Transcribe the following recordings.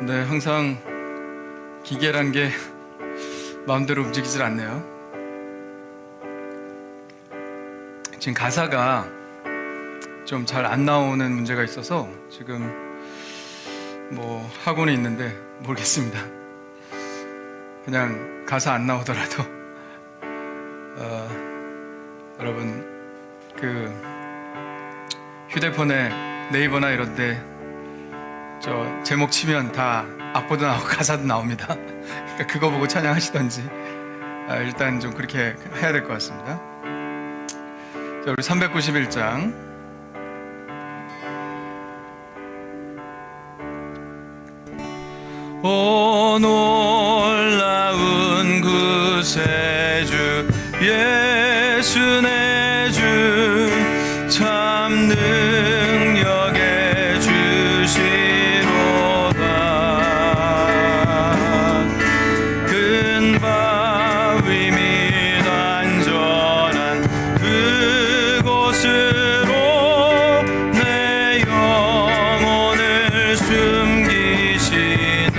네, 항상 기계란 게 마음대로 움직이질 않네요. 지금 가사가 좀 잘 안 나오는 문제가 있어서 지금 뭐 하고는 있는데 모르겠습니다. 그냥 가사 안 나오더라도 여러분 그 휴대폰에 네이버나 이런데 저 제목 치면 다 악보도 나오고 가사도 나옵니다. 그러니까 그거 보고 찬양하시던지 일단 좀 그렇게 해야 될 것 같습니다. 자, 우리 391장 오 놀라운 구세주 예수 내 주 참 능력의 주시로다. 큰 바위 및 안전한 그곳으로 내 영혼을 숨기시네.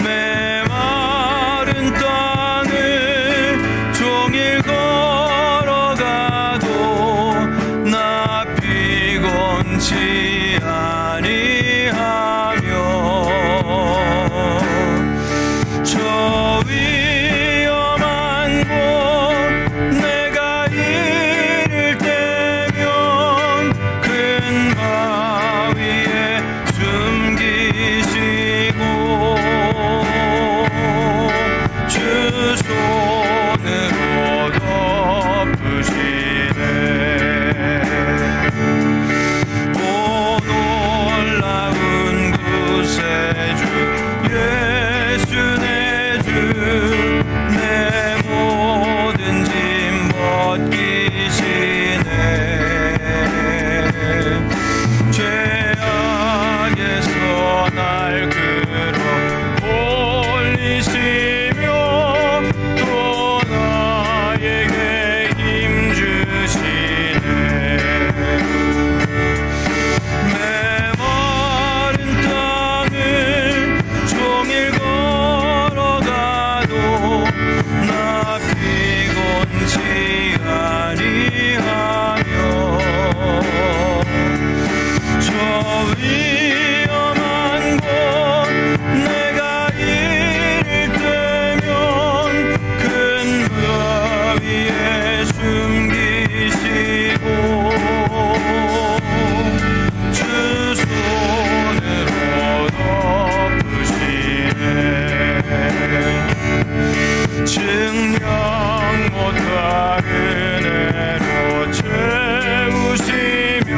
메마른 땅을 종일 걸어가도 나 피곤치 아니하며 저 위험한 곳 내가 이를 때면 큰 바위에 숨기시고 주 손으로 덮으시네. 오 놀라운 구세주 예수 내 주 내 모든 짐 벗기시네. 죄악에서 날 끌어 올리시며 또 나에게 힘 주시네. 메마른 땅을 종일 걸어가도 나 피곤치 아니하며 저 위험한 곳 내가 이를 때면 큰 바위에 숨기시고 주 손으로 덮으시네. 증명 못할 은혜로 채우시며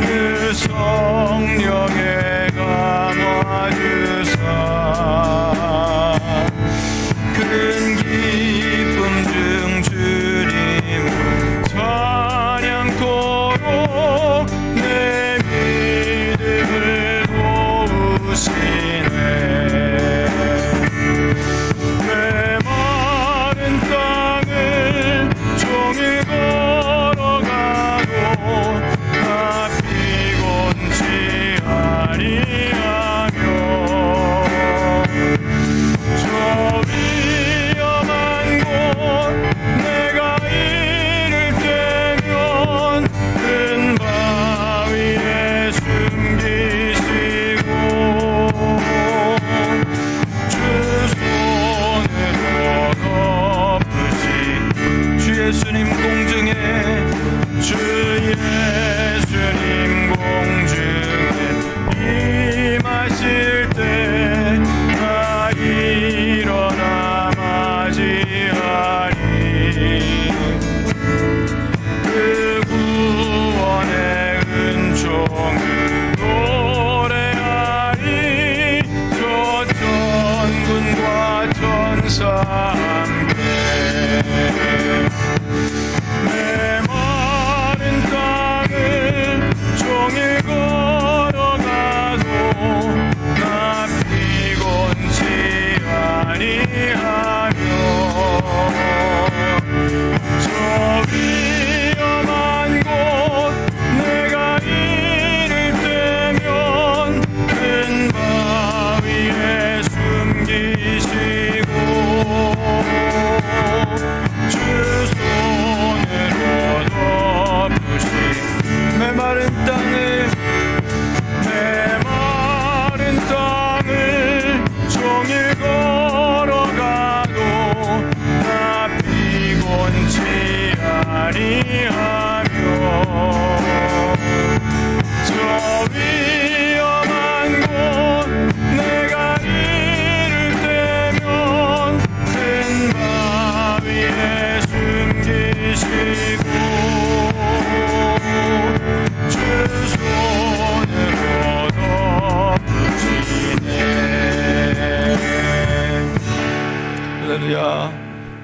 그 성령에 감화주사 큰 기쁨 중 주님을 찬양토록 내 믿음을 도우시네. 메마른 땅을 종일 걸어가도 나 피곤치 아니하며 저 위험한 곳 내가 이를 때면 큰 바위에 숨기시고 주 손으로 덮으시. 주 예수님 공중에 주 예수님 공중에 임하실 때 나 일어나 맞이하리. 그 구원의 은총을 노래하리. 저 천군과 천사 함께 메마른 땅을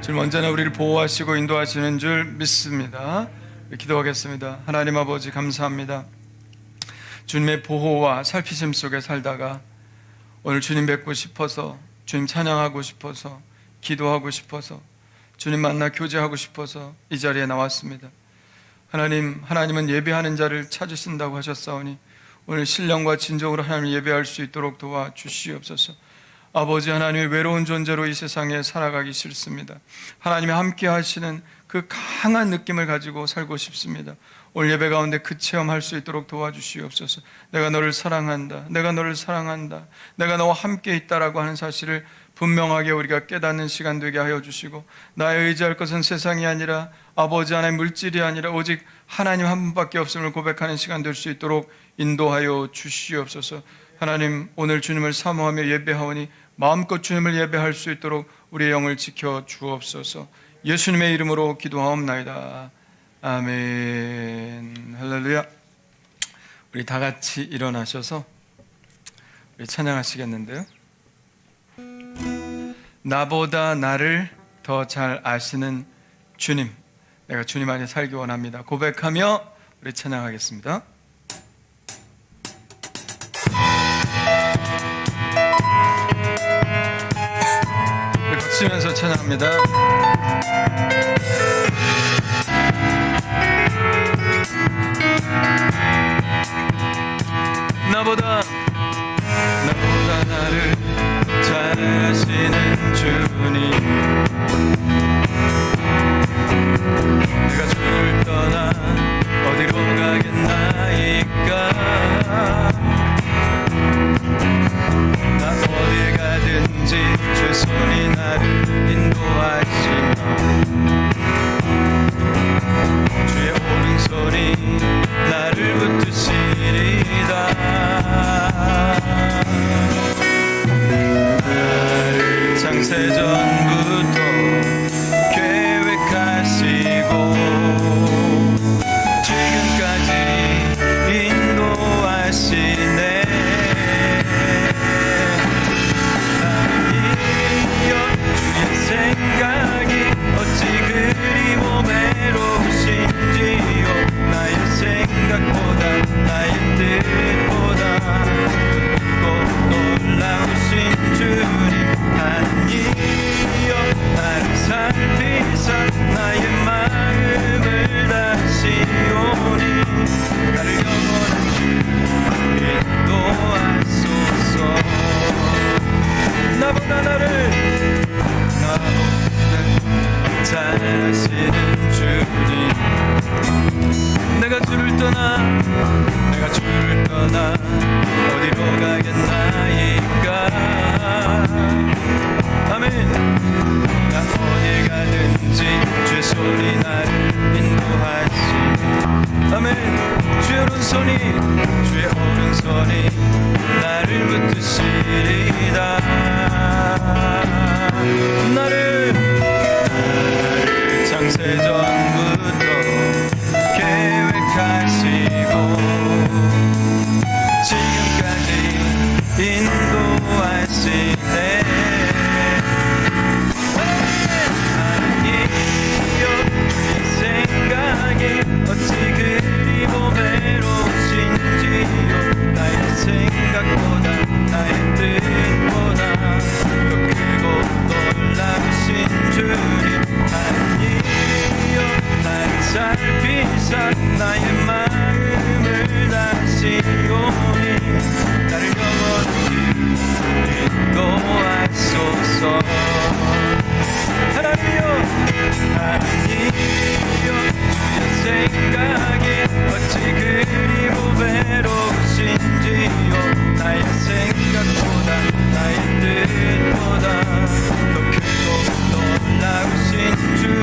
주님 언제나 우리를 보호하시고 인도하시는 줄 믿습니다. 기도하겠습니다. 하나님 아버지 감사합니다. 주님의 보호와 살피심 속에 살다가 오늘 주님 뵙고 싶어서, 주님 찬양하고 싶어서, 기도하고 싶어서, 주님 만나 교제하고 싶어서 이 자리에 나왔습니다. 하나님은 예배하는 자를 찾으신다고 하셨사오니 오늘 신령과 진정으로 하나님을 예배할 수 있도록 도와주시옵소서. 아버지 하나님의 외로운 존재로 이 세상에 살아가기 싫습니다. 하나님이 함께 하시는 그 강한 느낌을 가지고 살고 싶습니다. 오늘 예배 가운데 그 체험할 수 있도록 도와주시옵소서. 내가 너를 사랑한다, 내가 너를 사랑한다, 내가 너와 함께 있다라고 하는 사실을 분명하게 우리가 깨닫는 시간 되게 하여 주시고, 나의 의지할 것은 세상이 아니라 아버지 하나님, 물질이 아니라 오직 하나님 한 분밖에 없음을 고백하는 시간 될 수 있도록 인도하여 주시옵소서. 하나님, 오늘 주님을 사모하며 예배하오니 마음껏 주님을 예배할 수 있도록 우리의 영을 지켜 주옵소서. 예수님의 이름으로 기도하옵나이다. 아멘. 할렐루야. 우리 다 같이 일어나셔서 우리 찬양하시겠는데요. 나보다 나를 더 잘 아시는 주님, 내가 주님 안에 살기 원합니다. 고백하며 우리 찬양하겠습니다. 우리 박수면서 찬양합니다. 나보다 나를 잘 아시는 주님, 내가 주를 떠나 어디로 가겠나이까. 나 어디 가든지 주의 손이 나를 인도하시며 주의 오른손이 나를 붙드시리다. 나를 창세전부터 계획하시고 지금까지 인도하시네. 하나님이여, 주의 생각이 어찌 그리 모매로우신지요. 나의 생각보다 나의 뜻보다 크고 놀라우신 주님, 하나님이여, 나를 살피사 나의 마음을 다시오니 나를 영원한 인도하소서. 나보다 나를 잘 아시는 주님, 내가 주를 떠나 어디로 가겠나이까. 아멘. 나 어디 가든지 주의 손이 나를 인도하시니, 아멘. 주의 오른손이 나를 붙드시리다. 나를 창세전부터 계획하시고 지금까지 인도하시네. 하나님이여, 주의 생각이 어찌 그리 보배로우신지요. 나의 생각보다 나의 뜻보다 더 크고 놀라우신 주님, 하나님이여, 나를 살피사 나의 마음을 다시오니 나를 영원히 인도하소서. 하나님이여, 주의 생각이 어찌 그리 보배로우신지요. 나의 생각보다 나의 뜻보다 더 크고 놀라우신 주님,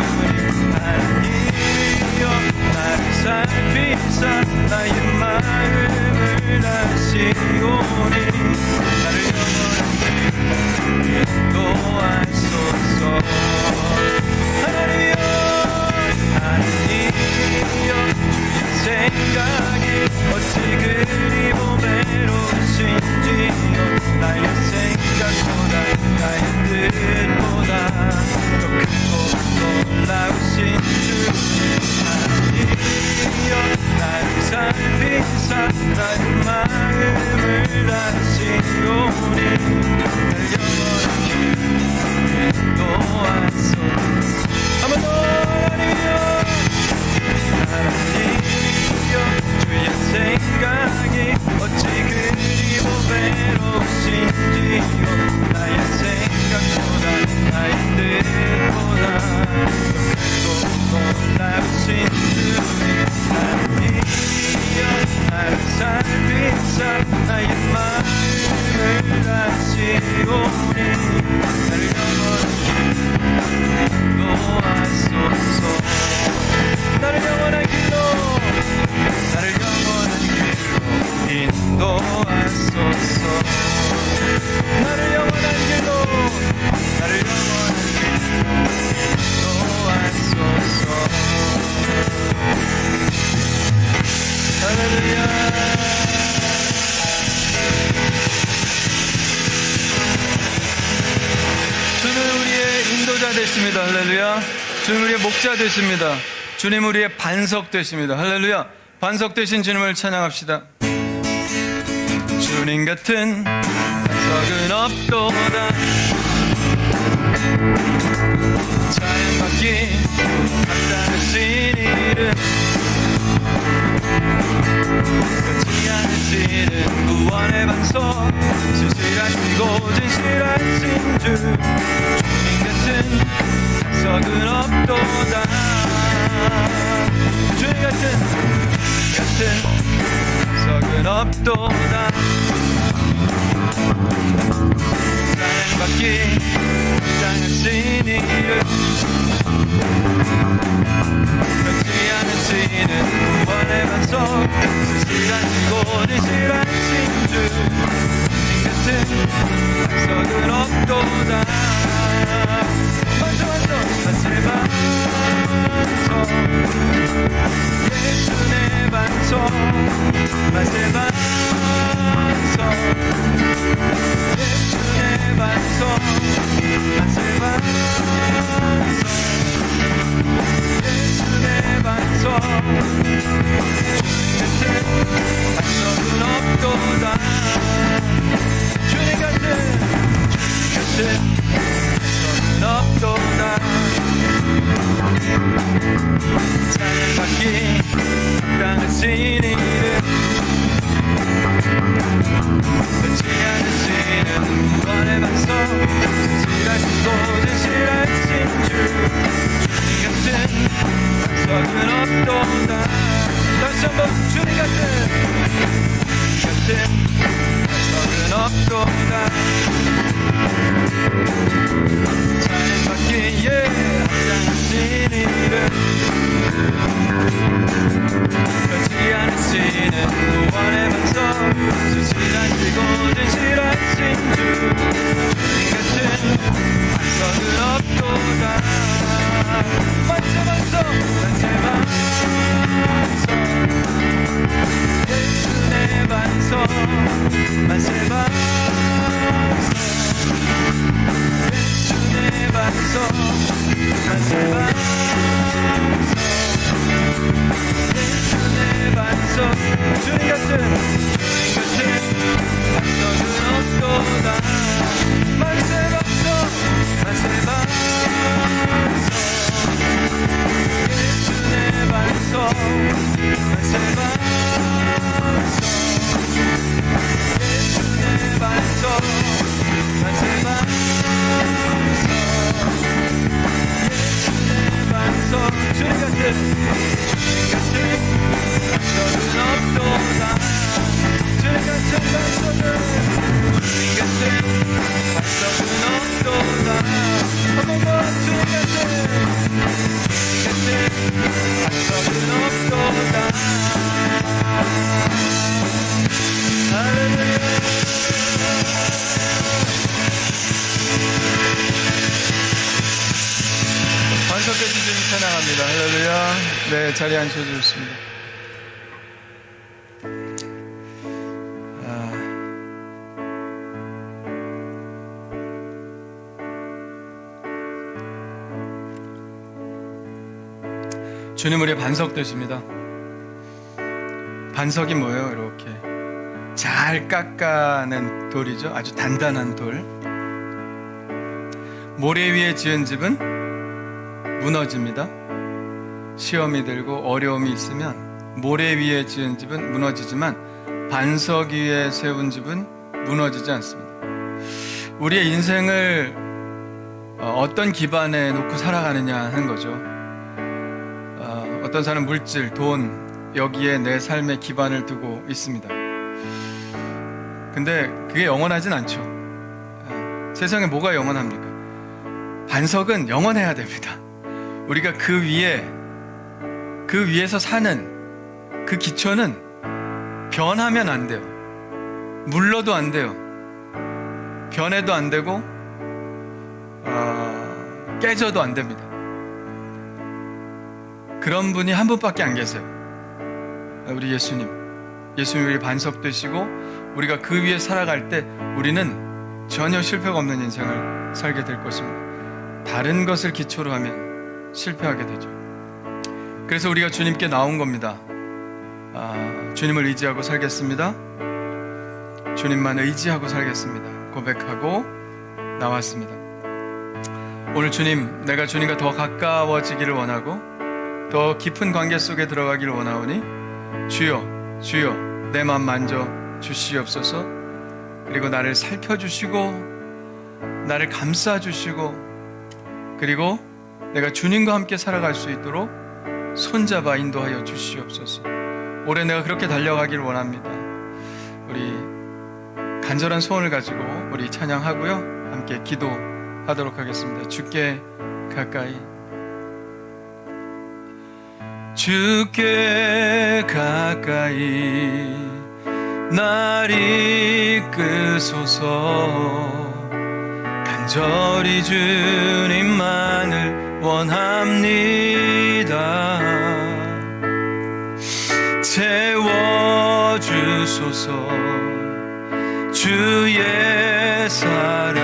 하나님이여, 나를 살피사 나의 마음을 다시오니 나를 영원히 인도하소서. 하나님이여, 주의 생각이 어찌 그리 보배로우신지요. 나의 생각보다 나의 뜻보다 더 크고 놀라우신 주님 하나님이여 나를 살피사 나의 마음을 다하시오니 나를 영원히 인도하소서. 한번 더 하나님이여 주의 생각이 어찌 그리고 외로우신지요 나의 생각보다 나의 뜻보다 더 놀라우신 주님 하나님이여 나를 살피사 나의 마음을 다시오니 나를 영원히 인도하소서. 나를 영원한 길로 나를 영원한 길로 인도하소서. 나를 영원한 길로 나를 영원한 길로 인도하소서. 할렐루야. 주는 우리의 인도자 되십니다. 할렐루야. 주는 우리의 목자 되십니다. 주님 우리의 반석 되십니다. 할렐루야. 반석 되신 주님을 찬양합시다. 주님 같은 반석은 없도다. 찬양받기 합당하신 이름 끝이 않으시는 구원의 반석 진실하시고 진실하신 주 주님 같은 반석은 없도다. 주님 같은 반석은 없도다. 사랑받기 합당하신 이름 변치 않으시는 구원의 반석 진실하시고 진실하신 주 주님 같은 반석은 없도다. 반석 예수의 반석 만세 반석 예수의 반석 만세 반석 예수의 반석 주님 같은 반석은 없도다. 주님 같은 반석은 없도다. 찬양받기 합당하신 이름 변치 않으시는 구원의 반석 진실하시고 진실하신 주 주님 같은 반석은 없도다. 다시 한번 주님 같은 반석은 없도다. 찬양받기에 합당하신 이름 변치 않으시는 구원의 반석 진실하시고 진실하신 주 주님 같은 반석은 없도다. 만세 반석 만세 반석 예수의 반석 만세 반석 예수의 반석 만세 반석 예수의 반석 주님 같은 반석은 없도다. 만세 반석 만세 반석 예수의 반석 만세 반석 예수의 반석 만세 반석 예수의 반석 주님 같은 반석은 없도다. 주님 같은 반석은 없도다. 한 번 더 주님 같은 반석은 없도다. 할렐루야. 반석 되신 주님 찬양합니다. 할렐루야. 네, 자리에 앉혀도 좋습니다. 주님 우리의 반석 되십니다. 반석이 뭐예요? 이렇게 잘 깎아낸 돌이죠. 아주 단단한 돌. 모래 위에 지은 집은 무너집니다. 시험이 들고 어려움이 있으면 모래 위에 지은 집은 무너지지만 반석 위에 세운 집은 무너지지 않습니다. 우리의 인생을 어떤 기반에 놓고 살아가느냐 하는 거죠. 어떤 사람은 물질, 돈, 여기에 내 삶의 기반을 두고 있습니다. 근데 그게 영원하진 않죠. 세상에 뭐가 영원합니까? 반석은 영원해야 됩니다. 우리가 그 위에서 사는 그 기초는 변하면 안 돼요. 물러도 안 돼요. 변해도 안 되고 깨져도 안 됩니다. 그런 분이 한 분밖에 안 계세요. 우리 예수님이 우리 반석 되시고 우리가 그 위에 살아갈 때 우리는 전혀 실패가 없는 인생을 살게 될 것입니다. 다른 것을 기초로 하면 실패하게 되죠. 그래서 우리가 주님께 나온 겁니다. 주님을 의지하고 살겠습니다. 주님만 의지하고 살겠습니다. 고백하고 나왔습니다. 오늘 주님, 내가 주님과 더 가까워지기를 원하고 더 깊은 관계 속에 들어가기를 원하오니 주여, 주여 내 맘 만져 주시옵소서. 그리고 나를 살펴주시고 나를 감싸주시고 그리고 내가 주님과 함께 살아갈 수 있도록 손잡아 인도하여 주시옵소서. 올해 내가 그렇게 달려가기를 원합니다. 우리 간절한 소원을 가지고 우리 찬양하고요, 함께 기도하도록 하겠습니다. 주께 가까이, 주께 가까이 날 이끄소서. 간절히 주님만을 원합니다. 채워주소서. 주의 사랑을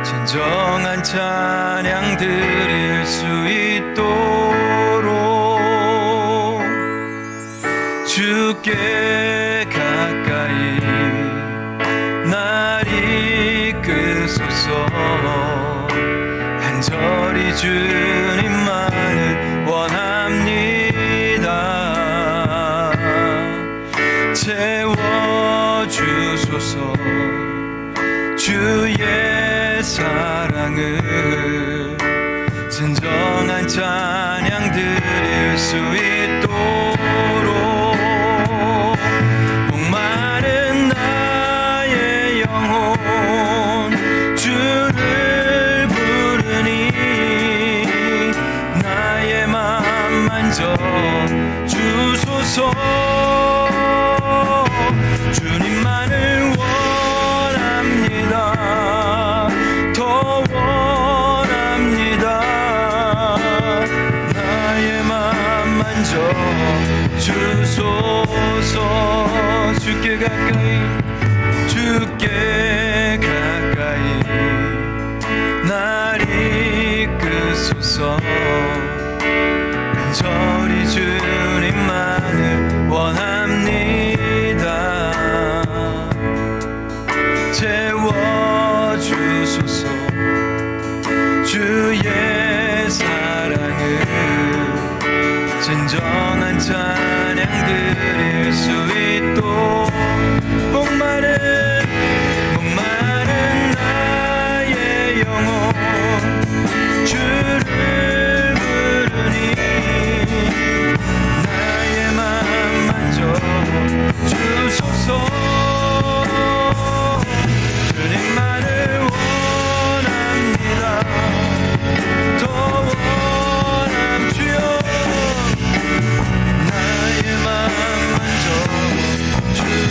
진정한 찬양 드릴 수 있도록 주께 가까이 날 이끄소서. 간절히 주님만을 원합니다. 채워주소서. 주의 사랑을 진정한 찬양 드릴 수 있도록 목마른 나의 영혼 주를 부르니 나의 맘 만져 주소서. 주님만을 원합니다. 더 원합니다. 나의 맘 만져 주소서. 주께 가까이, 주께 가까이 날 이끄소서. 간절히 주님만을 원합니다. 채워주소서. 주의 사랑을 진정한 찬양 드릴 수 있도록 목마른 나의 영혼 주를 부르니 나의 맘 만져 주소서. 주님만을 원합니다. 더 원함 주여. 나의 맘 만져 주소서.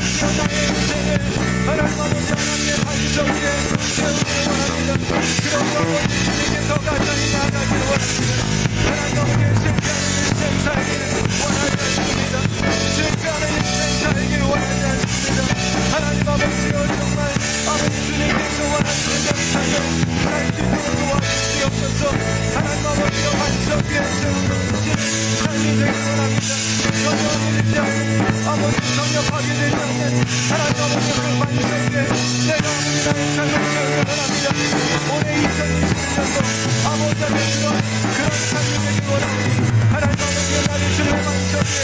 아버지여 나의 인생을 하나님 아버지 하나님의 반석 위에 세우기를 원합니다. 그러므로 아버지 주님께서 가까이 나아가기를 원합니다. 하나님 아버지 실패하는 인생 살기를 원하지 않습니다. 실패하는 인생 살기를 원하지 않습니다. 하나님 아버지여 정말 아버지 주님께서 원하시는 삶을 살 수 있도록 도와주시옵소서. 하나님 아버지여 반석 위에 세우는 삶이 되길 원합니다. 전혀 밀리지 않는 아버지 전혀 파괴되지 않는 하나님 아버지 그 반석 위에 내가 아버지 나의 삶을 세우길 원합니다. 올해 2021년도 아버지 앞에 그런 삶이 되길 원합니다. 하나님 아버지여 나를 주님의 반석 위에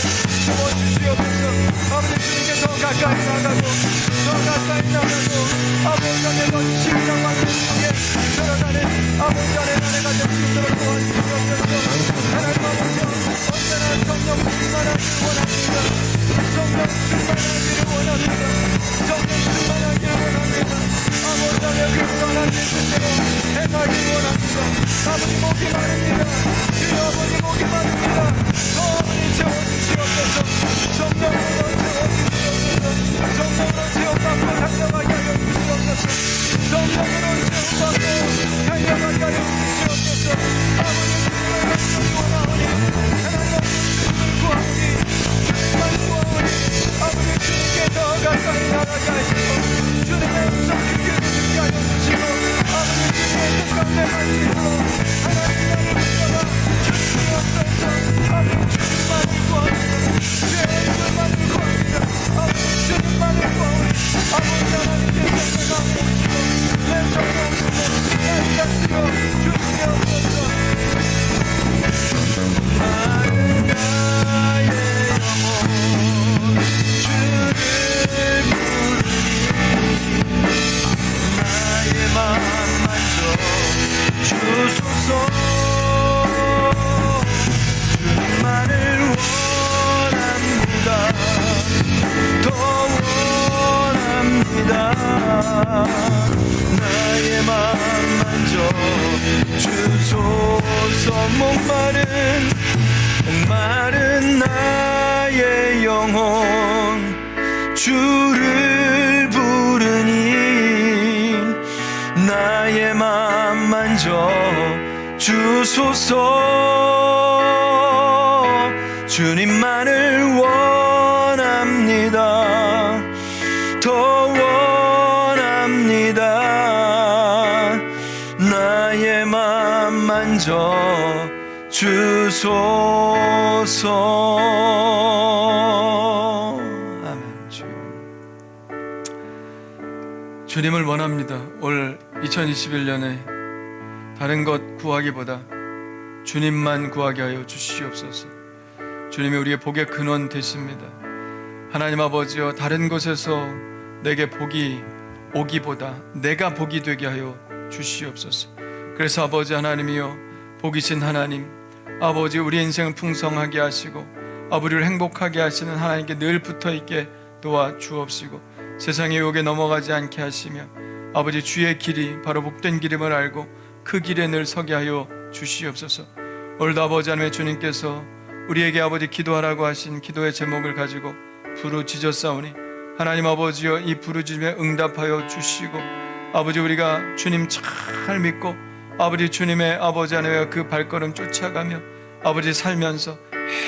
세워주시옵소서. 아버지 주님께서 가까이 나가고 더 가까이 나가고 아버지 안에 거치시기를 만든 중에 들어가는 아버지 안에 나를 가질 수 있도록 도와주시옵소서. 하나님 아버지여 언제나 성령 충만하기를 원합니다. 성령 충만하기를 원합니다. 성령 충만하기를 원합니다. 아버지 안에 그 떠나신 대로 행하기를 원합니다. 아버지 목이 마릅니다. 주여 아버지 목이 마릅니다. 더 아버지 채워주시옵소서. 성령으로 채워주시옵소서. 성령으로 채워받고 달려가게 하여 주시옵소서. 성령으로 채워받고 달려가게 하여 주시옵소서. 아버지 주님의 말씀이 원하오니 하나님 주님을 구하오니 주님만 구하오니 아버지 주님께 더 가까이 나가게 하시고 주님의 음성을 듣게 하여 주시고 아버지 주님의 뜻 가운데 갈 수 있도록 하나님 나를 붙잡아 주시옵소서. 아버지 주님만을 구합니다. 주의 이름만을 구합니다. 아버지 주님만을 구하오니 아버지 하나님께서 내가 오시고 내 성령 속에 날 다스려 주시옵소서. 나의 영혼 주를 부르니 나의 맘 만져 주소서. 주님만을 원합니다. 더 원합니다. 나의 맘 만져 주소서. 목마른 나의 영혼 주를 부르니 나의 맘 만져 주소서. 주님만을 원합니다. 더 원합니다. 나의 맘 만져 주소서. 아멘. 주님을 원합니다. 올 2021년에 다른 것 구하기보다 주님만 구하게 하여 주시옵소서. 주님이 우리의 복의 근원 되십니다. 하나님 아버지여 다른 곳에서 내게 복이 오기보다 내가 복이 되게 하여 주시옵소서. 그래서 아버지 하나님이여 복이신 하나님 아버지 우리 인생을 풍성하게 하시고 아버지를 행복하게 하시는 하나님께 늘 붙어있게 도와주옵시고 세상의 유혹에 넘어가지 않게 하시며 아버지 주의 길이 바로 복된 길임을 알고 그 길에 늘 서게 하여 주시옵소서. 오늘도 아버지 하나님의 주님께서 우리에게 아버지 기도하라고 하신 기도의 제목을 가지고 부르짖었사오니 하나님 아버지여 이 부르짖음에 응답하여 주시고 아버지 우리가 주님 잘 믿고 아버지 주님의 아버지 하나님의 그 발걸음 쫓아가며 아버지 살면서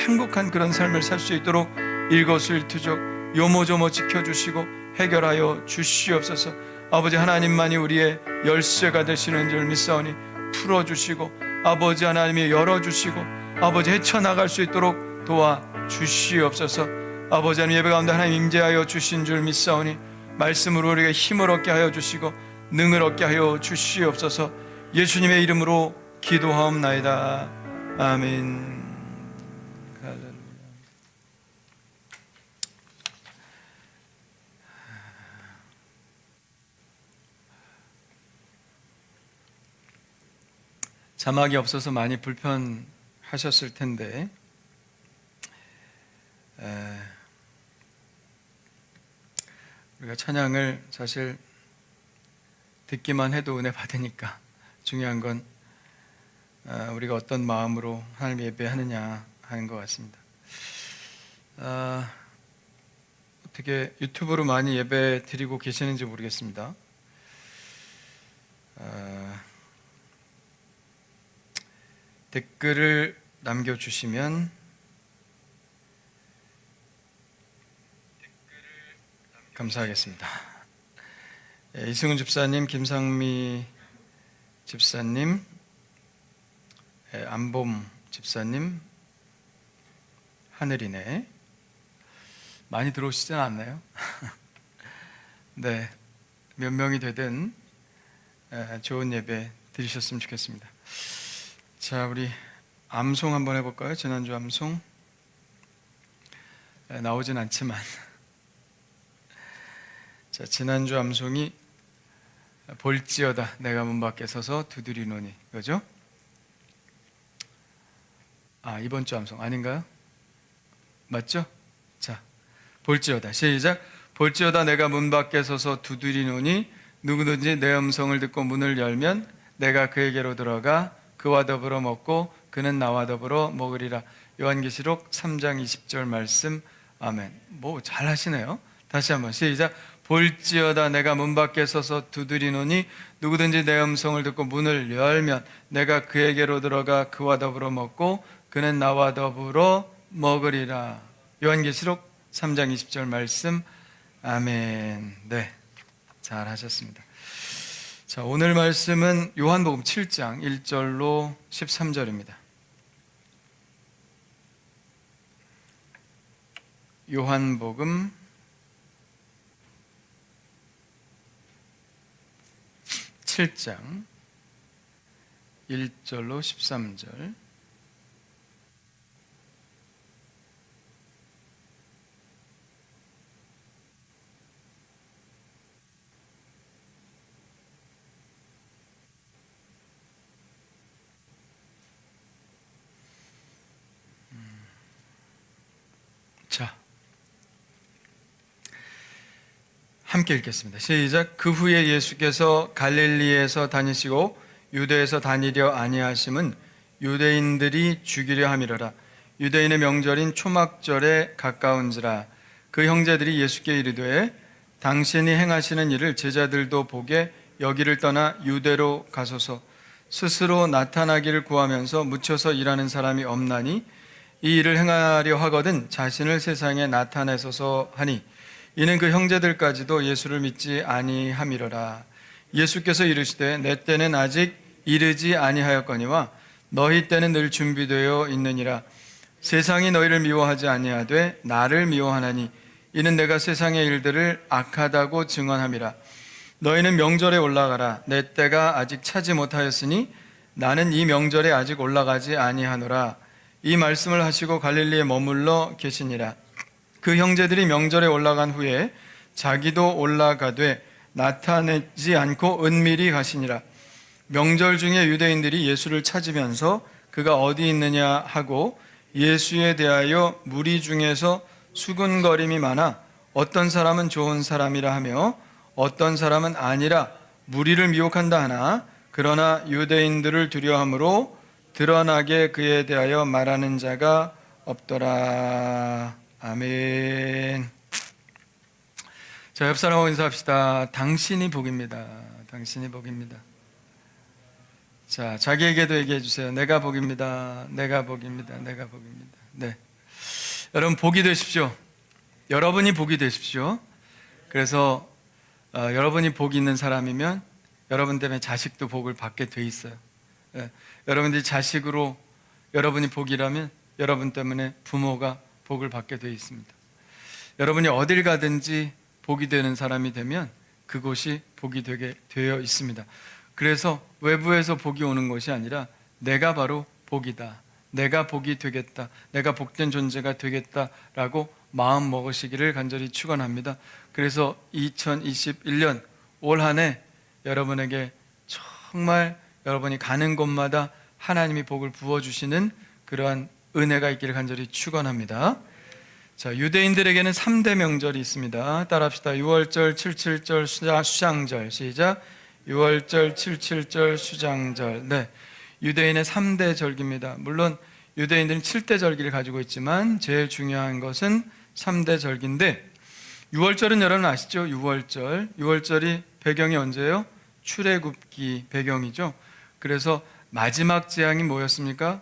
행복한 그런 삶을 살 수 있도록 일거수일투족 요모조모 지켜주시고 해결하여 주시옵소서. 아버지 하나님만이 우리의 열쇠가 되시는 줄 믿사오니 풀어주시고 아버지 하나님이 열어주시고 아버지 헤쳐나갈 수 있도록 도와주시옵소서. 아버지 하나님 예배 가운데 하나님 임재하여 주신 줄 믿사오니 말씀으로 우리에게 힘을 얻게 하여 주시고 능을 얻게 하여 주시옵소서. 예수님의 이름으로 기도하옵나이다. 아멘. 할렐루야. 자막이 없어서 많이 불편하셨을 텐데 우리가 찬양을 사실 듣기만 해도 은혜 받으니까 중요한 건 우리가 어떤 마음으로 하나님 예배하느냐 하는 것 같습니다. 어떻게 유튜브로 많이 예배 드리고 계시는지 모르겠습니다. 댓글을 남겨주시면 감사하겠습니다. 이승훈 집사님, 김상미 집사님, 안봄 집사님, 하늘이네. 많이 들어오시진 않나요? 네, 몇 명이 되든 좋은 예배 드리셨으면 좋겠습니다. 자, 우리 암송 한번 해볼까요? 지난주 암송 나오진 않지만, 자, 지난주 암송이 볼지어다 내가 문 밖에 서서 두드리노니, 그죠? 이번 주 암송 아닌가요? 맞죠? 자, 볼지어다, 시작. 볼지어다 내가 문 밖에 서서 두드리노니 누구든지 내 음성을 듣고 문을 열면 내가 그에게로 들어가 그와 더불어 먹고 그는 나와 더불어 먹으리라. 요한계시록 3장 20절 말씀. 아멘. 뭐 잘하시네요. 다시 한번 시작. 볼지어다 내가 문 밖에 서서 두드리노니 누구든지 내 음성을 듣고 문을 열면 내가 그에게로 들어가 그와 더불어 먹고 그는 나와 더불어 먹으리라. 요한계시록 3장 20절 말씀. 아멘. 네, 잘하셨습니다. 자, 오늘 말씀은 요한복음 7장 1절로 13절입니다. 요한복음 7장 1절로 13절. 자, 함께 읽겠습니다. 시작. 그 후에 예수께서 갈릴리에서 다니시고 유대에서 다니려 아니하심은 유대인들이 죽이려 함이로라. 유대인의 명절인 초막절에 가까운지라. 그 형제들이 예수께 이르되 당신이 행하시는 일을 제자들도 보게 여기를 떠나 유대로 가소서. 스스로 나타나기를 구하면서 묻혀서 일하는 사람이 없나니 이 일을 행하려 하거든 자신을 세상에 나타내소서 하니 이는 그 형제들까지도 예수를 믿지 아니함이로라. 예수께서 이르시되 내 때는 아직 이르지 아니하였거니와 너희 때는 늘 준비되어 있느니라. 세상이 너희를 미워하지 아니하되 나를 미워하나니 이는 내가 세상의 일들을 악하다고 증언함이라. 너희는 명절에 올라가라. 내 때가 아직 차지 못하였으니 나는 이 명절에 아직 올라가지 아니하노라. 이 말씀을 하시고 갈릴리에 머물러 계시니라. 그 형제들이 명절에 올라간 후에 자기도 올라가되 나타내지 않고 은밀히 가시니라. 명절 중에 유대인들이 예수를 찾으면서 그가 어디 있느냐 하고 예수에 대하여 무리 중에서 수군거림이 많아 어떤 사람은 좋은 사람이라 하며 어떤 사람은 아니라 무리를 미혹한다 하나 그러나 유대인들을 두려워함으로 드러나게 그에 대하여 말하는 자가 없더라. 아멘. 자, 옆 사람하고 인사합시다. 당신이 복입니다. 당신이 복입니다. 자, 자기에게도 얘기해 주세요. 내가 복입니다. 내가 복입니다. 내가 복입니다. 네, 여러분 복이 되십시오. 여러분이 복이 되십시오. 그래서 여러분이 복이 있는 사람이면 여러분 때문에 자식도 복을 받게 돼 있어요. 여러분들이 자식으로 여러분이 복이라면 여러분 때문에 부모가 복을 받게 되어 있습니다. 여러분이 어딜 가든지 복이 되는 사람이 되면 그곳이 복이 되게 되어 있습니다. 그래서 외부에서 복이 오는 것이 아니라 내가 바로 복이다. 내가 복이 되겠다. 내가 복된 존재가 되겠다라고 마음 먹으시기를 간절히 축원합니다. 그래서 2021년 올 한 해 여러분에게 정말 여러분이 가는 곳마다 하나님이 복을 부어주시는 그러한 은혜가 있기를 간절히 축원합니다. 자, 유대인들에게는 3대 명절이 있습니다. 따라합시다. 6월절, 77절, 수장절. 시작. 6월절, 77절, 수장절. 네, 유대인의 3대 절기입니다. 물론 유대인들은 7대 절기를 가지고 있지만 제일 중요한 것은 3대 절기인데 유월절은 여러분 아시죠? 유월절이 배경이 언제예요? 출애굽기 배경이죠. 그래서 마지막 재앙이 뭐였습니까?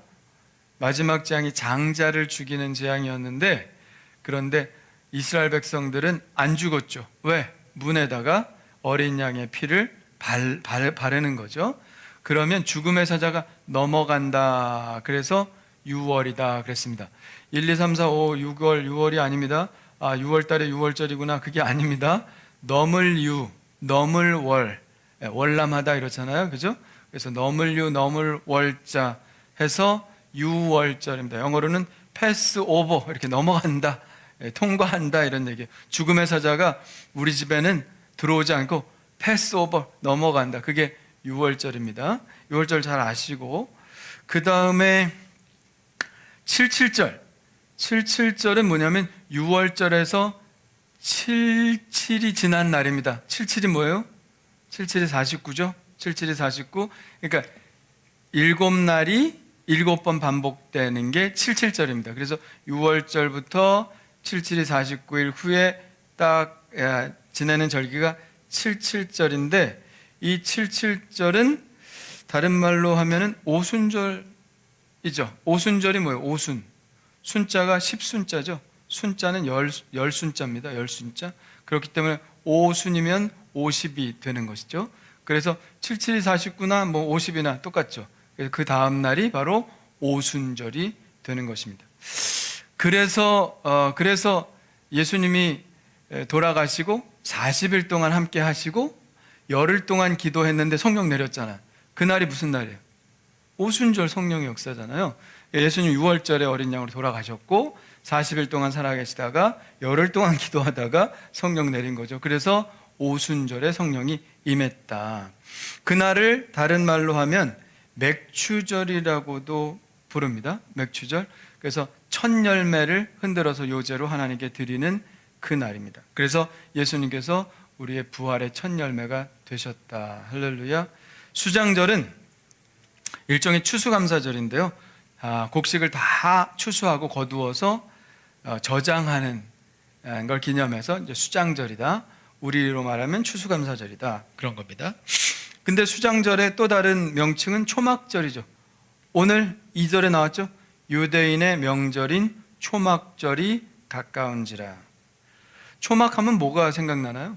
마지막 재앙이 장자를 죽이는 재앙이었는데, 그런데 이스라엘 백성들은 안 죽었죠. 왜? 문에다가 어린 양의 피를 바르는 거죠. 그러면 죽음의 사자가 넘어간다. 그래서 6월이다 그랬습니다. 1, 2, 3, 4, 5, 6월이 아닙니다. 6월 달에 6월절이구나. 그게 아닙니다. 넘을 월, 월남하다 이렇잖아요. 그죠? 그래서 넘을 월자 해서 6월절입니다. 영어로는 패스 오버, 이렇게 넘어간다, 통과한다 이런 얘기예요. 죽음의 사자가 우리 집에는 들어오지 않고 패스 오버, 넘어간다. 그게 6월절입니다. 6월절 잘 아시고, 그 다음에 77절은 뭐냐면 6월절에서 77이 지난 날입니다. 77이 뭐예요? 77이 49죠? 77이 49. 그러니까 7날이 7번 반복되는 게 77절입니다. 그래서 6월절부터 77이 49일 후에 딱 지내는 절기가 77절인데, 이 77절은 다른 말로 하면은 오순절이죠. 오순절이 뭐예요? 오순. 순자가 10순자죠. 순자는 열순자입니다. 열순자. 그렇기 때문에 오순이면 50이 되는 것이죠. 그래서 77이 49나 뭐 50이나 똑같죠. 그 다음 날이 바로 오순절이 되는 것입니다. 그래서 예수님이 돌아가시고 40일 동안 함께 하시고 열흘 동안 기도했는데 성령 내렸잖아요. 그날이 무슨 날이에요? 오순절 성령의 역사잖아요. 예수님 6월절에 어린 양으로 돌아가셨고 40일 동안 살아계시다가 열흘 동안 기도하다가 성령 내린 거죠. 그래서 오순절에 성령이 임했다. 그날을 다른 말로 하면 맥추절이라고도 부릅니다. 맥추절. 그래서 첫 열매를 흔들어서 요제로 하나님께 드리는 그 날입니다. 그래서 예수님께서 우리의 부활의 첫 열매가 되셨다. 할렐루야. 수장절은 일종의 추수감사절인데요. 곡식을 다 추수하고 거두어서 저장하는 걸 기념해서 이제 수장절이다. 우리로 말하면 추수감사절이다. 그런 겁니다. 근데 수장절의 또 다른 명칭은 초막절이죠. 오늘 2절에 나왔죠. 유대인의 명절인 초막절이 가까운지라. 초막하면 뭐가 생각나나요?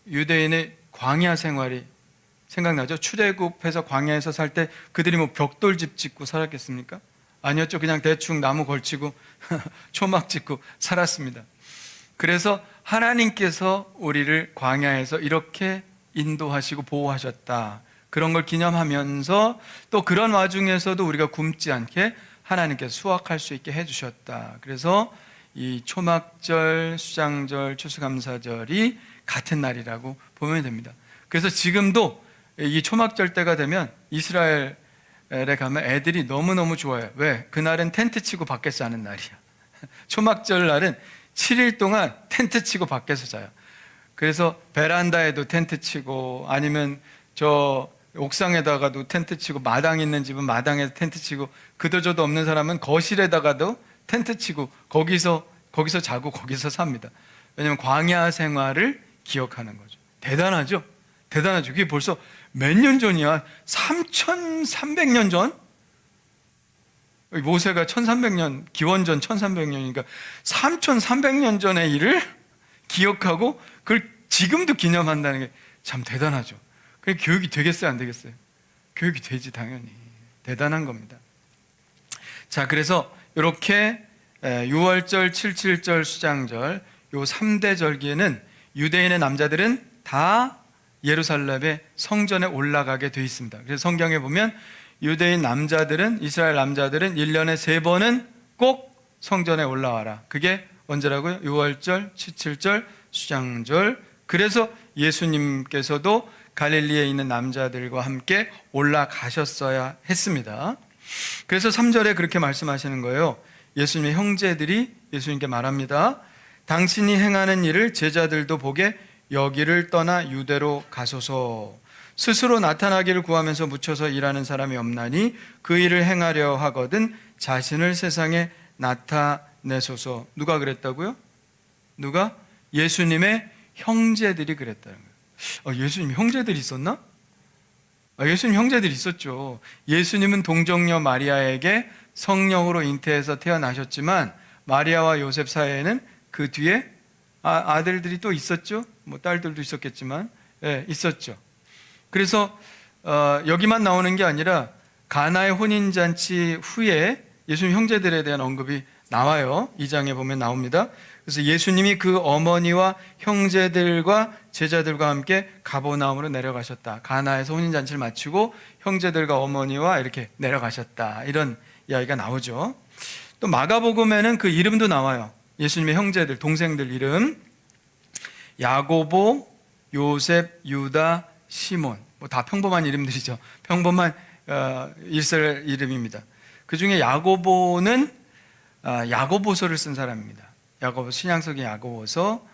유대인의 광야 생활이 생각나죠. 출애굽해서 광야에서 살 때 그들이 뭐 벽돌집 짓고 살았겠습니까? 아니었죠. 그냥 대충 나무 걸치고 초막 짓고 살았습니다. 그래서 하나님께서 우리를 광야에서 이렇게 인도하시고 보호하셨다. 그런 걸 기념하면서 또 그런 와중에서도 우리가 굶지 않게 하나님께서 수확할 수 있게 해주셨다. 그래서 이 초막절, 수장절, 추수감사절이 같은 날이라고 보면 됩니다. 그래서 지금도 이 초막절 때가 되면 이스라엘에 가면 애들이 너무너무 좋아요. 왜? 그날은 텐트 치고 밖에서 자는 날이야. 초막절 날은 7일 동안 텐트 치고 밖에서 자요. 그래서 베란다에도 텐트 치고, 아니면 저 옥상에다가도 텐트 치고, 마당 있는 집은 마당에서 텐트 치고, 그도저도 없는 사람은 거실에다가도 텐트 치고 거기서 자고 거기서 삽니다. 왜냐하면 광야 생활을 기억하는 거죠. 대단하죠? 대단하죠. 그게 벌써 몇 년 전이야? 3,300년 전? 모세가 1300년, 기원전 1300년이니까 3300년 전의 일을 기억하고 그걸 지금도 기념한다는 게 참 대단하죠. 그게 교육이 되겠어요? 안 되겠어요? 교육이 되지, 당연히. 대단한 겁니다. 자, 그래서 이렇게 6월절, 77절, 수장절, 요 3대 절기에는 유대인의 남자들은 다 예루살렘의 성전에 올라가게 돼 있습니다. 그래서 성경에 보면 유대인 남자들은, 이스라엘 남자들은 1년에 3번은 꼭 성전에 올라와라. 그게 언제라고요? 6월절, 77절, 수장절. 그래서 예수님께서도 갈릴리에 있는 남자들과 함께 올라가셨어야 했습니다. 그래서 3절에 그렇게 말씀하시는 거예요. 예수님의 형제들이 예수님께 말합니다. 당신이 행하는 일을 제자들도 보게 여기를 떠나 유대로 가소서. 스스로 나타나기를 구하면서 묻혀서 일하는 사람이 없나니 그 일을 행하려 하거든 자신을 세상에 나타내소서. 누가 그랬다고요? 누가? 예수님의 형제들이 그랬다는 거예요. 예수님 형제들이 있었나? 예수님 형제들이 있었죠. 예수님은 동정녀 마리아에게 성령으로 잉태해서 태어나셨지만 마리아와 요셉 사이에는 그 뒤에 아들들이 또 있었죠. 뭐 딸들도 있었겠지만 있었죠. 그래서 여기만 나오는 게 아니라 가나의 혼인잔치 후에 예수님 형제들에 대한 언급이 나와요. 2장에 보면 나옵니다. 그래서 예수님이 그 어머니와 형제들과 제자들과 함께 가버나움으로 내려가셨다. 가나에서 혼인잔치를 마치고 형제들과 어머니와 이렇게 내려가셨다. 이런 이야기가 나오죠. 또 마가복음에는 그 이름도 나와요. 예수님의 형제들, 동생들 이름. 야고보, 요셉, 유다, 시몬. 뭐 다 평범한 이름들이죠. 평범한 이스라엘 이름입니다. 그 중에 야고보는 야고보서를 쓴 사람입니다. 야고보, 신약성의 야고보서.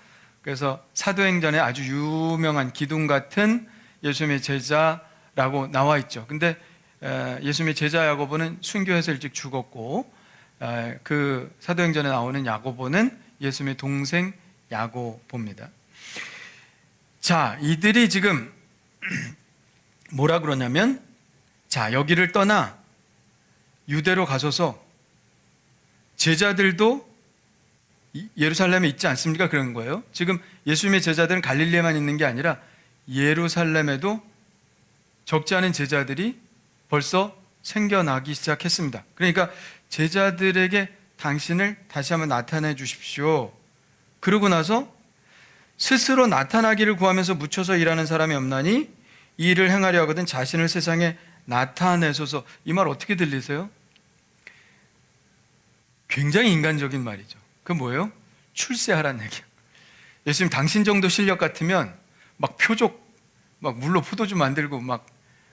그래서 사도행전에 아주 유명한 기둥 같은 예수님의 제자라고 나와 있죠. 근데 예수님의 제자 야고보는 순교해서 일찍 죽었고, 그 사도행전에 나오는 야고보는 예수님의 동생 야고보입니다. 자, 이들이 지금 뭐라 그러냐면, 자, 여기를 떠나 유대로 가셔서 제자들도 예루살렘에 있지 않습니까? 그런 거예요. 지금 예수님의 제자들은 갈릴리에만 있는 게 아니라 예루살렘에도 적지 않은 제자들이 벌써 생겨나기 시작했습니다. 그러니까 제자들에게 당신을 다시 한번 나타내 주십시오. 그러고 나서 스스로 나타나기를 구하면서 묻혀서 일하는 사람이 없나니 이 일을 행하려 하거든 자신을 세상에 나타내소서. 이 말 어떻게 들리세요? 굉장히 인간적인 말이죠. 그 뭐예요? 출세하라는 얘기예요. 예수님 당신 정도 실력 같으면 막 표적, 막 물로 포도주 만들고 막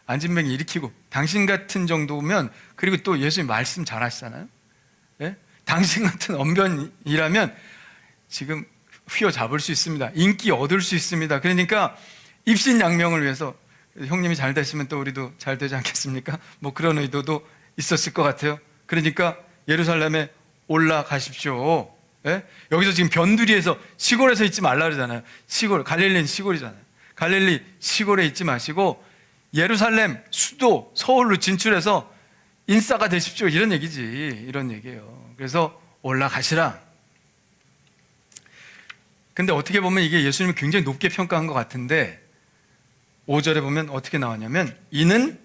안진뱅이 일으키고, 당신 같은 정도면, 그리고 또 예수님 말씀 잘 하시잖아요. 네? 당신 같은 언변이라면 지금 휘어잡을 수 있습니다. 인기 얻을 수 있습니다. 그러니까 입신양명을 위해서 형님이 잘 되시면 또 우리도 잘 되지 않겠습니까? 뭐 그런 의도도 있었을 것 같아요. 그러니까 예루살렘에 올라가십시오. 예? 여기서 지금 변두리에서 시골에서 있지 말라 그러잖아요. 시골, 갈릴리는 시골이잖아요. 갈릴리 시골에 있지 마시고 예루살렘 수도 서울로 진출해서 인싸가 되십시오. 이런 얘기지. 이런 얘기예요. 그래서 올라가시라. 근데 어떻게 보면 이게 예수님을 굉장히 높게 평가한 것 같은데 5절에 보면 어떻게 나왔냐면, 이는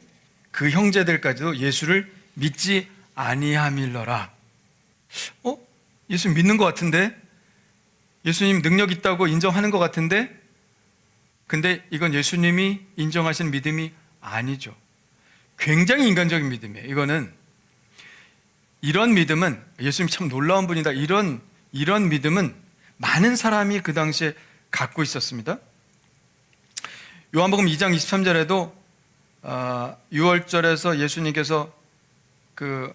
그 형제들까지도 예수를 믿지 아니함일러라. 예수님 믿는 것 같은데, 예수님 능력 있다고 인정하는 것 같은데, 근데 이건 예수님이 인정하시는 믿음이 아니죠. 굉장히 인간적인 믿음이에요. 이거는, 이런 믿음은, 예수님 참 놀라운 분이다, 이런 믿음은 많은 사람이 그 당시에 갖고 있었습니다. 요한복음 2장 23절에도 6월절에서 예수님께서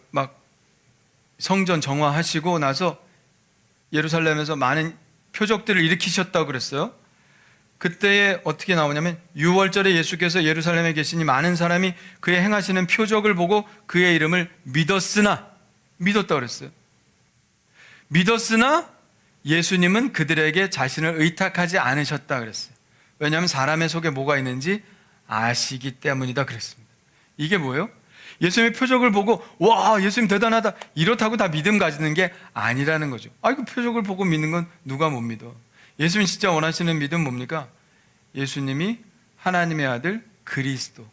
막 성전 정화하시고 나서 예루살렘에서 많은 표적들을 일으키셨다고 그랬어요. 그때에 어떻게 나오냐면 6월절에 예수께서 예루살렘에 계시니 많은 사람이 그의 행하시는 표적을 보고 그의 이름을 믿었다고 그랬어요. 믿었으나 예수님은 그들에게 자신을 의탁하지 않으셨다 그랬어요. 왜냐하면 사람의 속에 뭐가 있는지 아시기 때문이다 그랬습니다. 이게 뭐예요? 예수님의 표적을 보고 와, 예수님 대단하다, 이렇다고 다 믿음 가지는 게 아니라는 거죠. 그 표적을 보고 믿는 건 누가 못 믿어. 예수님 진짜 원하시는 믿음 뭡니까? 예수님이 하나님의 아들 그리스도,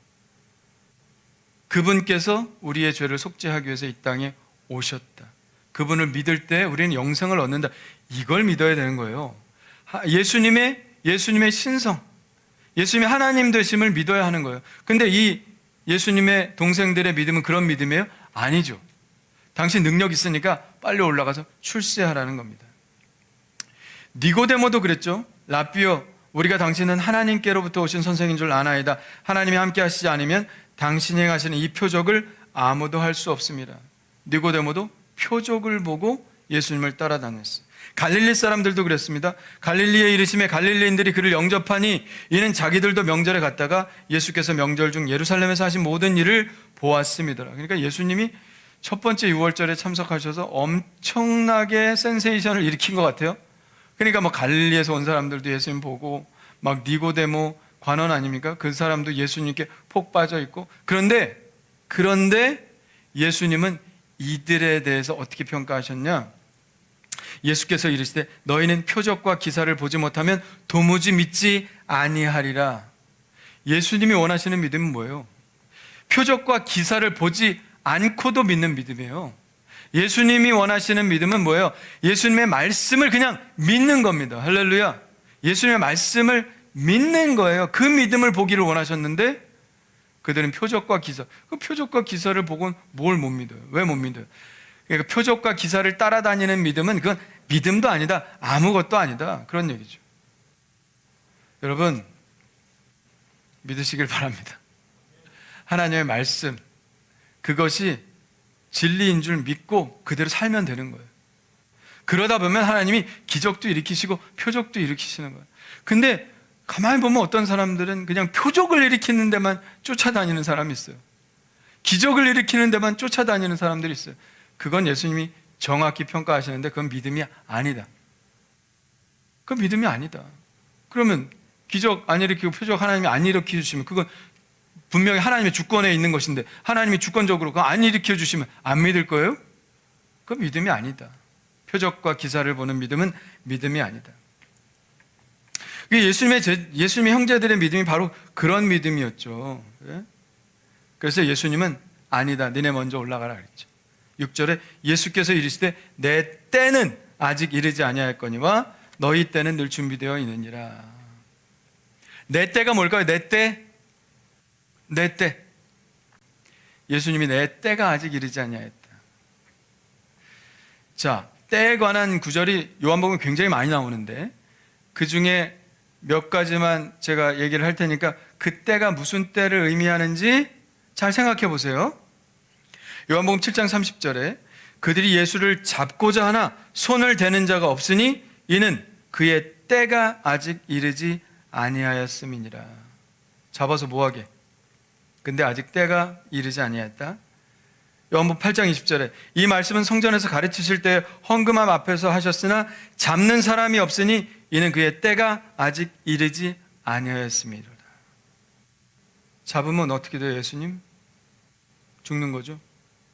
그분께서 우리의 죄를 속죄하기 위해서 이 땅에 오셨다. 그분을 믿을 때 우리는 영생을 얻는다. 이걸 믿어야 되는 거예요. 예수님의 신성, 예수님의 하나님 되심을 믿어야 하는 거예요. 근데 이 예수님의 동생들의 믿음은 그런 믿음이에요? 아니죠. 당신 능력 있으니까 빨리 올라가서 출세하라는 겁니다. 니고데모도 그랬죠. 라삐여, 우리가 당신은 하나님께로부터 오신 선생인 줄 아나이다. 하나님이 함께 하시지 않으면 당신이 행하시는 이 표적을 아무도 할 수 없습니다. 니고데모도 표적을 보고 예수님을 따라다녔어요. 갈릴리 사람들도 그랬습니다. 갈릴리에 이르심에 갈릴리인들이 그를 영접하니 이는 자기들도 명절에 갔다가 예수께서 명절 중 예루살렘에서 하신 모든 일을 보았습니다. 그러니까 예수님이 첫 번째 6월절에 참석하셔서 엄청나게 센세이션을 일으킨 것 같아요. 그러니까 뭐 갈릴리에서 온 사람들도 예수님 보고, 막 니고데모 관원 아닙니까? 그 사람도 예수님께 폭 빠져 있고. 그런데 예수님은 이들에 대해서 어떻게 평가하셨냐? 예수께서 이르시되 너희는 표적과 기사를 보지 못하면 도무지 믿지 아니하리라. 예수님이 원하시는 믿음은 뭐예요? 표적과 기사를 보지 않고도 믿는 믿음이에요. 예수님이 원하시는 믿음은 뭐예요? 예수님의 말씀을 그냥 믿는 겁니다. 할렐루야. 예수님의 말씀을 믿는 거예요. 그 믿음을 보기를 원하셨는데 그들은 표적과 기사, 그 표적과 기사를 보고는 뭘 못 믿어요? 왜 못 믿어요? 그러니까 표적과 기사를 따라다니는 믿음은 그건 믿음도 아니다, 아무것도 아니다, 그런 얘기죠. 여러분, 믿으시길 바랍니다. 하나님의 말씀, 그것이 진리인 줄 믿고 그대로 살면 되는 거예요. 그러다 보면 하나님이 기적도 일으키시고 표적도 일으키시는 거예요. 근데 가만히 보면 어떤 사람들은 그냥 표적을 일으키는 데만 쫓아다니는 사람이 있어요. 기적을 일으키는 데만 쫓아다니는 사람들이 있어요. 그건 예수님이 정확히 평가하시는데 그건 믿음이 아니다. 그건 믿음이 아니다. 그러면 기적 안 일으키고 표적 하나님이 안 일으켜 주시면 그건 분명히 하나님의 주권에 있는 것인데 하나님이 주권적으로 그거 안 일으켜 주시면 안 믿을 거예요? 그건 믿음이 아니다. 표적과 기사를 보는 믿음은 믿음이 아니다. 예수님의 형제들의 믿음이 바로 그런 믿음이었죠. 그래서 예수님은 아니다, 니네 먼저 올라가라 그랬죠. 6절에 예수께서 이르시되 내 때는 아직 이르지 아니하였거니와 너희 때는 늘 준비되어 있느니라. 내 때가 뭘까요? 내 때. 예수님이 내 때가 아직 이르지 아니하였다. 자, 때에 관한 구절이 요한복음에 굉장히 많이 나오는데 그 중에 몇 가지만 제가 얘기를 할 테니까 그 때가 무슨 때를 의미하는지 잘 생각해 보세요. 요한복음 7장 30절에 그들이 예수를 잡고자 하나 손을 대는 자가 없으니 이는 그의 때가 아직 이르지 아니하였음이니라. 잡아서 뭐하게? 근데 아직 때가 이르지 아니하였다. 요한복음 8장 20절에 이 말씀은 성전에서 가르치실 때 헌금함 앞에서 하셨으나 잡는 사람이 없으니 이는 그의 때가 아직 이르지 아니하였음이로다. 잡으면 어떻게 돼요? 예수님? 죽는 거죠.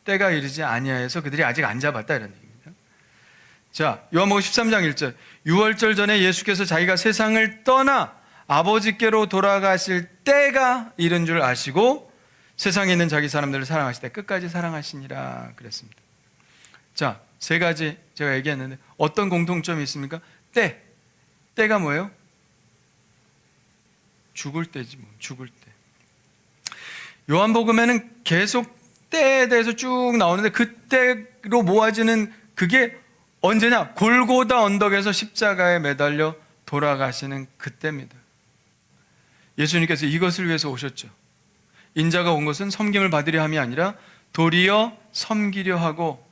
때가 이르지 아니하여서 그들이 아직 안 잡았다 이런 얘기입니다. 자, 요한복음 13장 1절 유월절 전에 예수께서 자기가 세상을 떠나 아버지께로 돌아가실 때가 이른 줄 아시고 세상에 있는 자기 사람들을 사랑하실 때 끝까지 사랑하시니라 그랬습니다. 자, 세 가지 제가 얘기했는데 어떤 공통점이 있습니까? 때가 뭐예요? 죽을 때지 뭐, 죽을 때. 요한복음에는 계속 때에 대해서 쭉 나오는데 그때로 모아지는 그게 언제냐? 골고다 언덕에서 십자가에 매달려 돌아가시는 그때입니다. 예수님께서 이것을 위해서 오셨죠. 인자가 온 것은 섬김을 받으려 함이 아니라 도리어 섬기려 하고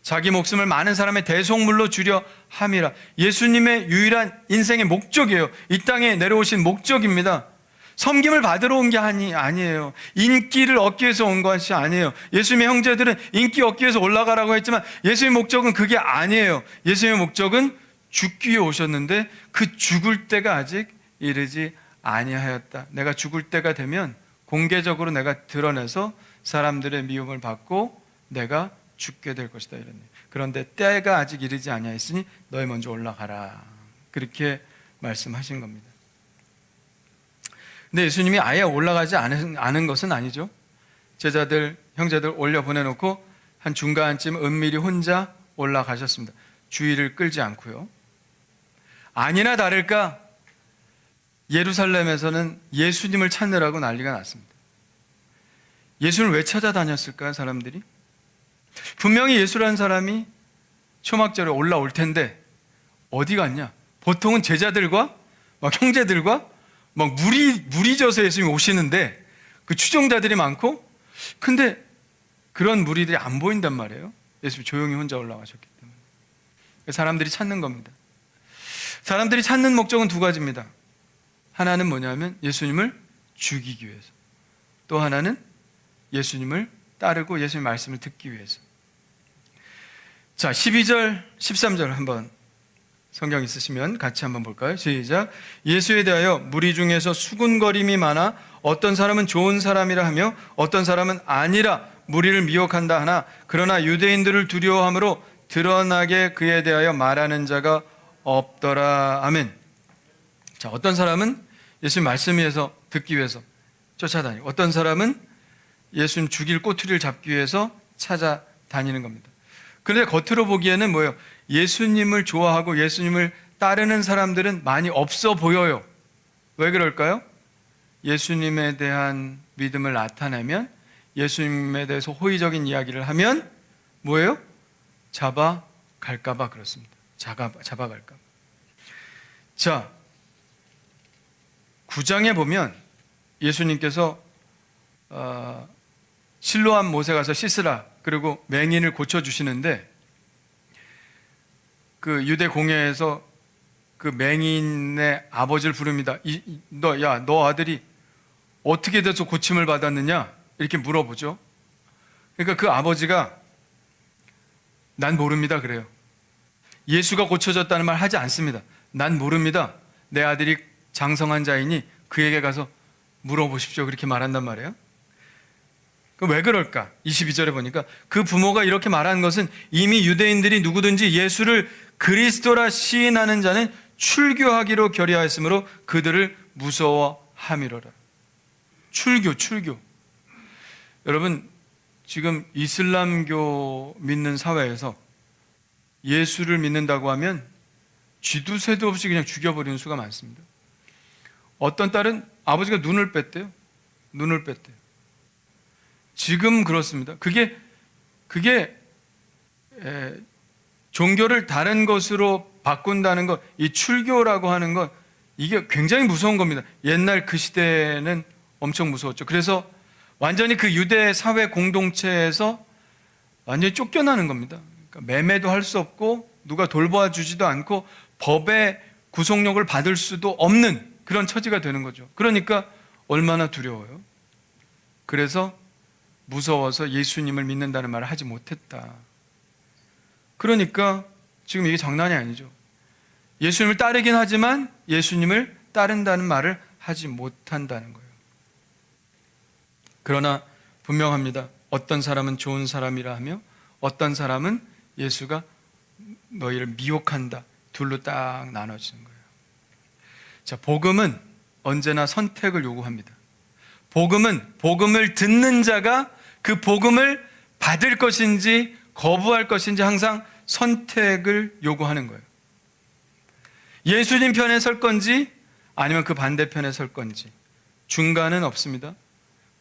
자기 목숨을 많은 사람의 대속물로 주려 함이라. 예수님의 유일한 인생의 목적이에요. 이 땅에 내려오신 목적입니다. 섬김을 받으러 온 게 아니에요. 인기를 얻기 위해서 온 것이 아니에요. 예수님의 형제들은 인기 얻기 위해서 올라가라고 했지만 예수님의 목적은 그게 아니에요. 예수님의 목적은 죽기 위해 오셨는데 그 죽을 때가 아직 이르지 아니하였다. 내가 죽을 때가 되면 공개적으로 내가 드러내서 사람들의 미움을 받고 내가 죽게 될 것이다 이런. 그런데 때가 아직 이르지 아니하였으니 너희 먼저 올라가라. 그렇게 말씀하신 겁니다. 근데 예수님이 아예 올라가지 않은 것은 아니죠. 제자들, 형제들 올려 보내놓고 한 중간쯤 은밀히 혼자 올라가셨습니다. 주의를 끌지 않고요. 아니나 다를까 예루살렘에서는 예수님을 찾느라고 난리가 났습니다. 예수를 왜 찾아다녔을까요, 사람들이? 분명히 예수라는 사람이 초막절에 올라올 텐데 어디 갔냐? 보통은 제자들과 막 형제들과 막 물이 져서 예수님이 오시는데 그 추종자들이 많고 근데 그런 무리들이 안 보인단 말이에요. 예수님이 조용히 혼자 올라가셨기 때문에. 사람들이 찾는 겁니다. 사람들이 찾는 목적은 두 가지입니다. 하나는 뭐냐면 예수님을 죽이기 위해서, 또 하나는 예수님을 따르고 예수님의 말씀을 듣기 위해서. 자, 12절, 13절 한번 성경 있으시면 같이 한번 볼까요? 시작. 예수에 대하여 무리 중에서 수군거림이 많아 어떤 사람은 좋은 사람이라 하며 어떤 사람은 아니라 무리를 미혹한다 하나 그러나 유대인들을 두려워함으로 드러나게 그에 대하여 말하는 자가 없더라. 아멘. 자, 어떤 사람은 예수님 말씀 위해서 듣기 위해서 쫓아다니고 어떤 사람은 예수님 죽일 꼬투리를 잡기 위해서 찾아다니는 겁니다. 그런데 겉으로 보기에는 뭐예요? 예수님을 좋아하고 예수님을 따르는 사람들은 많이 없어 보여요. 왜 그럴까요? 예수님에 대한 믿음을 나타내면 예수님에 대해서 호의적인 이야기를 하면 뭐예요? 잡아갈까봐 그렇습니다. 잡아갈까봐. 자, 9장에 보면 예수님께서 실로암 못에 가서 씻으라 그리고 맹인을 고쳐주시는데 그 유대 공회에서 그 맹인의 아버지를 부릅니다. 너 아들이 어떻게 돼서 고침을 받았느냐? 이렇게 물어보죠. 그러니까 그 아버지가 난 모릅니다 그래요. 예수가 고쳐졌다는 말 하지 않습니다. 난 모릅니다. 내 아들이 장성한 자이니 그에게 가서 물어보십시오. 그렇게 말한단 말이에요. 왜 그럴까? 22절에 보니까 그 부모가 이렇게 말한 것은 이미 유대인들이 누구든지 예수를 그리스도라 시인하는 자는 출교하기로 결의하였으므로 그들을 무서워함이로라. 출교. 여러분, 지금 이슬람교 믿는 사회에서 예수를 믿는다고 하면 쥐도 새도 없이 그냥 죽여버리는 수가 많습니다. 어떤 딸은 아버지가 눈을 뺐대요. 지금 그렇습니다. 그게 종교를 다른 것으로 바꾼다는 것, 이 출교라고 하는 것, 이게 굉장히 무서운 겁니다. 옛날 그 시대는 엄청 무서웠죠. 그래서 완전히 그 유대 사회 공동체에서 완전히 쫓겨나는 겁니다. 그러니까 매매도 할 수 없고 누가 돌봐 주지도 않고 법의 구속력을 받을 수도 없는 그런 처지가 되는 거죠. 그러니까 얼마나 두려워요. 그래서 무서워서 예수님을 믿는다는 말을 하지 못했다. 그러니까 지금 이게 장난이 아니죠. 예수님을 따르긴 하지만 예수님을 따른다는 말을 하지 못한다는 거예요. 그러나 분명합니다. 어떤 사람은 좋은 사람이라 하며 어떤 사람은 예수가 너희를 미혹한다. 둘로 딱 나눠지는 거예요. 자, 복음은 언제나 선택을 요구합니다. 복음을 듣는 자가 그 복음을 받을 것인지 거부할 것인지 항상 선택을 요구하는 거예요. 예수님 편에 설 건지 아니면 그 반대편에 설 건지 중간은 없습니다.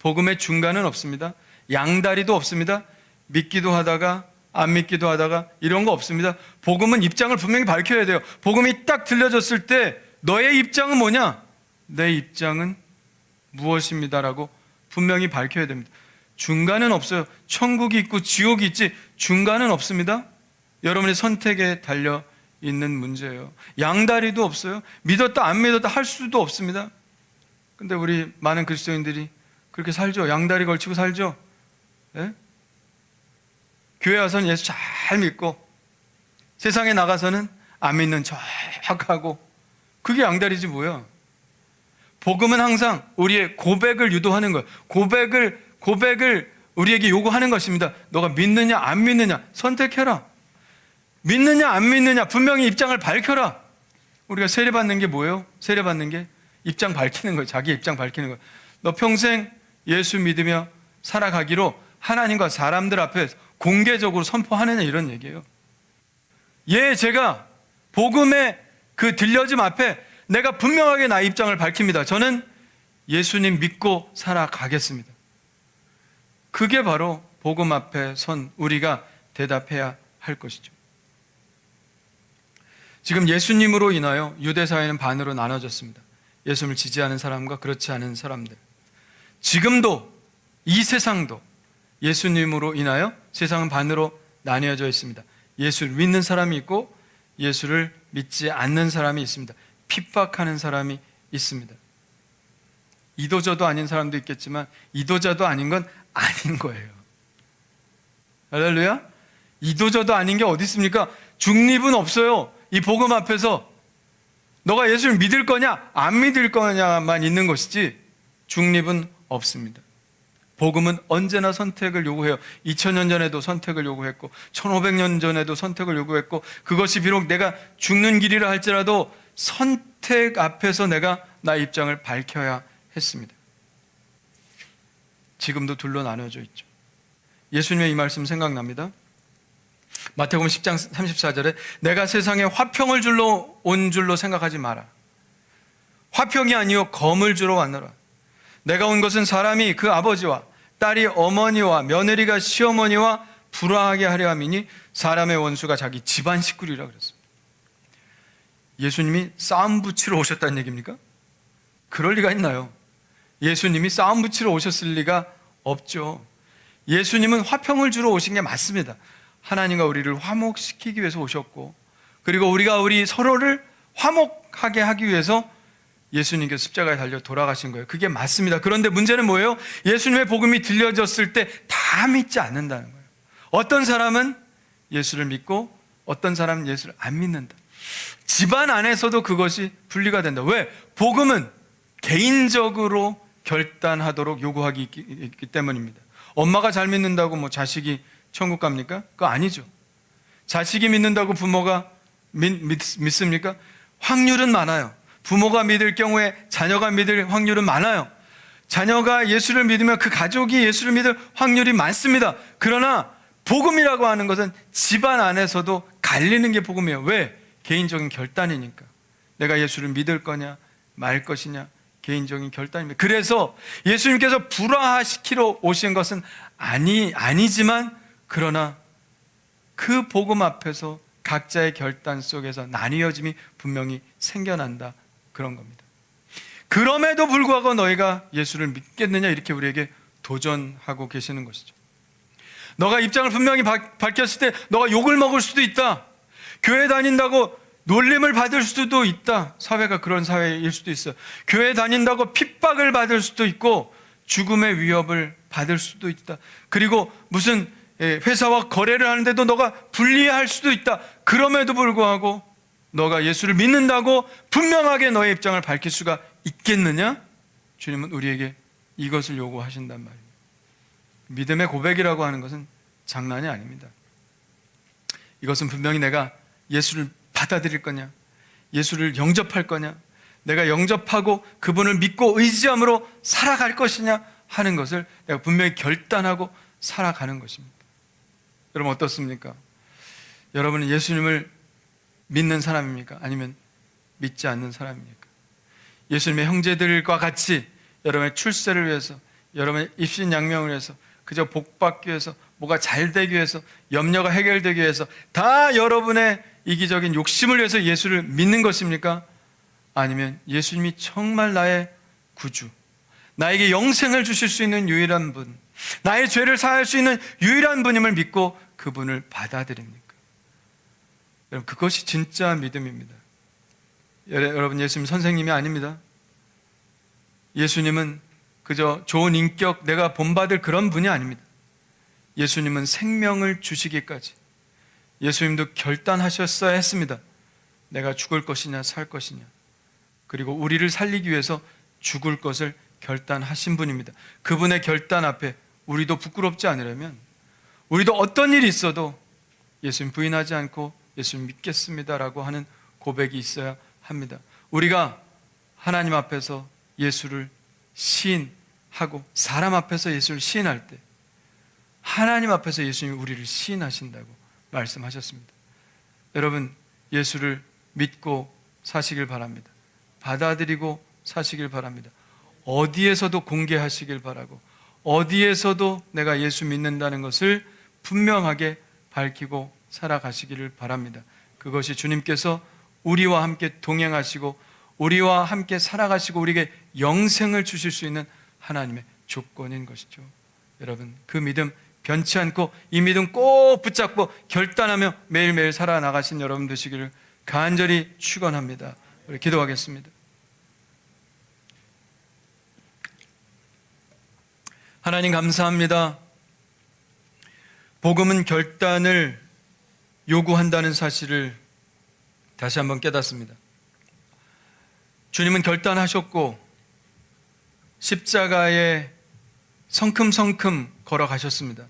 복음의 중간은 없습니다. 양다리도 없습니다. 믿기도 하다가 안 믿기도 하다가 이런 거 없습니다. 복음은 입장을 분명히 밝혀야 돼요. 복음이 딱 들려졌을 때 너의 입장은 뭐냐? 내 입장은 무엇입니다라고 분명히 밝혀야 됩니다. 중간은 없어요. 천국이 있고 지옥이 있지 중간은 없습니다. 여러분의 선택에 달려 있는 문제예요. 양다리도 없어요. 믿었다 안 믿었다 할 수도 없습니다. 근데 우리 많은 그리스도인들이 그렇게 살죠. 양다리 걸치고 살죠. 예? 교회 와서는 예수 잘 믿고 세상에 나가서는 안 믿는 척하고 그게 양다리지 뭐야. 복음은 항상 우리의 고백을 유도하는 거예요. 고백을 우리에게 요구하는 것입니다. 너가 믿느냐 안 믿느냐 선택해라. 믿느냐 안 믿느냐 분명히 입장을 밝혀라. 우리가 세례받는 게 뭐예요? 세례받는 게 입장 밝히는 거예요. 자기 입장 밝히는 거예요. 너 평생 예수 믿으며 살아가기로 하나님과 사람들 앞에 공개적으로 선포하느냐 이런 얘기예요. 제가 복음의 그 들려짐 앞에 내가 분명하게 나의 입장을 밝힙니다. 저는 예수님 믿고 살아가겠습니다. 그게 바로 복음 앞에 선 우리가 대답해야 할 것이죠. 지금 예수님으로 인하여 유대 사회는 반으로 나눠졌습니다. 예수님을 지지하는 사람과 그렇지 않은 사람들. 지금도 이 세상도 예수님으로 인하여 세상은 반으로 나뉘어져 있습니다. 예수를 믿는 사람이 있고 예수를 믿지 않는 사람이 있습니다. 핍박하는 사람이 있습니다. 이도저도 아닌 사람도 있겠지만 이도저도 아닌 건 아닌 거예요. 할렐루야? 이도저도 아닌 게 어디 있습니까? 중립은 없어요. 이 복음 앞에서 너가 예수를 믿을 거냐 안 믿을 거냐만 있는 것이지 중립은 없습니다. 복음은 언제나 선택을 요구해요. 2000년 전에도 선택을 요구했고 1500년 전에도 선택을 요구했고, 그것이 비록 내가 죽는 길이라 할지라도 선택 앞에서 내가 나의 입장을 밝혀야 했습니다. 지금도 둘로 나눠져 있죠. 예수님의 이 말씀 생각납니다. 마태복음 10장 34절에 내가 세상에 화평을 주러 온 줄로 생각하지 마라. 화평이 아니요 검을 주러 왔노라. 내가 온 것은 사람이 그 아버지와 딸이 어머니와 며느리가 시어머니와 불화하게 하려 함이니 사람의 원수가 자기 집안 식구리라 그랬습니다. 예수님이 싸움 붙이러 오셨다는 얘기입니까? 그럴 리가 있나요? 예수님이 싸움 붙이러 오셨을 리가 없죠. 예수님은 화평을 주러 오신 게 맞습니다. 하나님과 우리를 화목시키기 위해서 오셨고, 그리고 우리가 우리 서로를 화목하게 하기 위해서 예수님께서 십자가에 달려 돌아가신 거예요. 그게 맞습니다. 그런데 문제는 뭐예요? 예수님의 복음이 들려졌을 때 다 믿지 않는다는 거예요. 어떤 사람은 예수를 믿고 어떤 사람은 예수를 안 믿는다. 집안 안에서도 그것이 분리가 된다. 왜? 복음은 개인적으로 결단하도록 요구하기 있기 때문입니다. 엄마가 잘 믿는다고 뭐 자식이 천국 갑니까? 그거 아니죠. 자식이 믿는다고 부모가 믿습니까? 확률은 많아요. 부모가 믿을 경우에 자녀가 믿을 확률은 많아요. 자녀가 예수를 믿으면 그 가족이 예수를 믿을 확률이 많습니다. 그러나 복음이라고 하는 것은 집안 안에서도 갈리는 게 복음이에요. 왜? 개인적인 결단이니까. 내가 예수를 믿을 거냐 말 것이냐 개인적인 결단입니다. 그래서 예수님께서 불화시키러 오신 것은 아니지만, 그러나 그 복음 앞에서 각자의 결단 속에서 나뉘어짐이 분명히 생겨난다, 그런 겁니다. 그럼에도 불구하고 너희가 예수를 믿겠느냐, 이렇게 우리에게 도전하고 계시는 것이죠. 너가 입장을 분명히 밝혔을 때 너가 욕을 먹을 수도 있다. 교회 다닌다고 놀림을 받을 수도 있다. 사회가 그런 사회일 수도 있어요. 교회 다닌다고 핍박을 받을 수도 있고 죽음의 위협을 받을 수도 있다. 그리고 무슨 회사와 거래를 하는데도 너가 불리할 수도 있다. 그럼에도 불구하고 너가 예수를 믿는다고 분명하게 너의 입장을 밝힐 수가 있겠느냐? 주님은 우리에게 이것을 요구하신단 말입니다. 믿음의 고백이라고 하는 것은 장난이 아닙니다. 이것은 분명히 내가 예수를 받아들일 거냐, 예수를 영접할 거냐, 내가 영접하고 그분을 믿고 의지함으로 살아갈 것이냐 하는 것을 내가 분명히 결단하고 살아가는 것입니다. 여러분 어떻습니까? 여러분은 예수님을 믿는 사람입니까? 아니면 믿지 않는 사람입니까? 예수님의 형제들과 같이 여러분의 출세를 위해서, 여러분의 입신양명을 위해서, 그저 복받기 위해서, 뭐가 잘 되기 위해서, 염려가 해결되기 위해서, 다 여러분의 이기적인 욕심을 위해서 예수를 믿는 것입니까? 아니면 예수님이 정말 나의 구주, 나에게 영생을 주실 수 있는 유일한 분, 나의 죄를 사할 수 있는 유일한 분임을 믿고 그분을 받아들입니까? 여러분, 그것이 진짜 믿음입니다. 여러분, 예수님 선생님이 아닙니다. 예수님은 그저 좋은 인격, 내가 본받을 그런 분이 아닙니다. 예수님은 생명을 주시기까지 예수님도 결단하셨어야 했습니다. 내가 죽을 것이냐 살 것이냐, 그리고 우리를 살리기 위해서 죽을 것을 결단하신 분입니다. 그분의 결단 앞에 우리도 부끄럽지 않으려면, 우리도 어떤 일이 있어도 예수님 부인하지 않고 예수님 믿겠습니다라고 하는 고백이 있어야 합니다. 우리가 하나님 앞에서 예수를 시인하고 사람 앞에서 예수를 시인할 때 하나님 앞에서 예수님이 우리를 시인하신다고 말씀하셨습니다. 여러분, 예수를 믿고 사시길 바랍니다. 받아들이고 사시길 바랍니다. 어디에서도 공개하시길 바라고, 어디에서도 내가 예수 믿는다는 것을 분명하게 밝히고 살아가시기를 바랍니다. 그것이 주님께서 우리와 함께 동행하시고 우리와 함께 살아가시고 우리에게 영생을 주실 수 있는 하나님의 조건인 것이죠. 여러분, 그 믿음 변치 않고 이 믿음 꼭 붙잡고 결단하며 매일매일 살아나가신 여러분 되시기를 간절히 축원합니다. 우리 기도하겠습니다. 하나님 감사합니다. 복음은 결단을 요구한다는 사실을 다시 한번 깨닫습니다. 주님은 결단하셨고 십자가에 성큼성큼 걸어가셨습니다.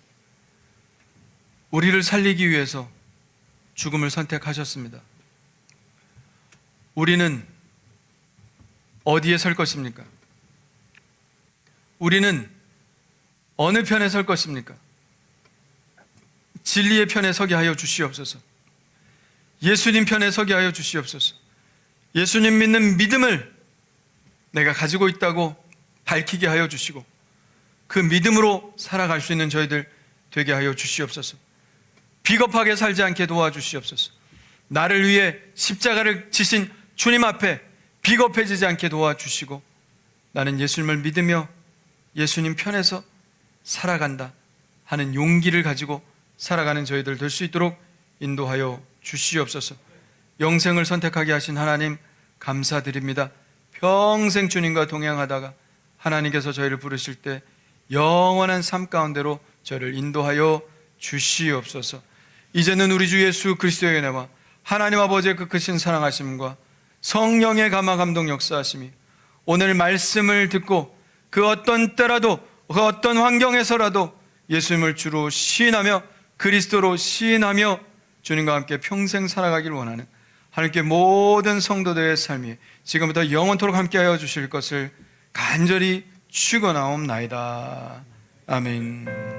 우리를 살리기 위해서 죽음을 선택하셨습니다. 우리는 어디에 설 것입니까? 우리는 어느 편에 설 것입니까? 진리의 편에 서게 하여 주시옵소서. 예수님 편에 서게 하여 주시옵소서. 예수님 믿는 믿음을 내가 가지고 있다고 밝히게 하여 주시고 그 믿음으로 살아갈 수 있는 저희들 되게 하여 주시옵소서. 비겁하게 살지 않게 도와주시옵소서. 나를 위해 십자가를 지신 주님 앞에 비겁해지지 않게 도와주시고 나는 예수님을 믿으며 예수님 편에서 살아간다 하는 용기를 가지고 살아가는 저희들 될 수 있도록 인도하여 주시옵소서. 영생을 선택하게 하신 하나님 감사드립니다. 평생 주님과 동행하다가 하나님께서 저희를 부르실 때 영원한 삶 가운데로 저를 인도하여 주시옵소서. 이제는 우리 주 예수 그리스도의 은혜와 하나님 아버지의 그 크신 사랑하심과 성령의 감화 감동 역사하심이 오늘 말씀을 듣고 그 어떤 때라도 그 어떤 환경에서라도 예수님을 주로 시인하며 그리스도로 시인하며 주님과 함께 평생 살아가길 원하는 하나님께 모든 성도들의 삶이 지금부터 영원토록 함께하여 주실 것을 간절히 축원하옵나이다. 아멘.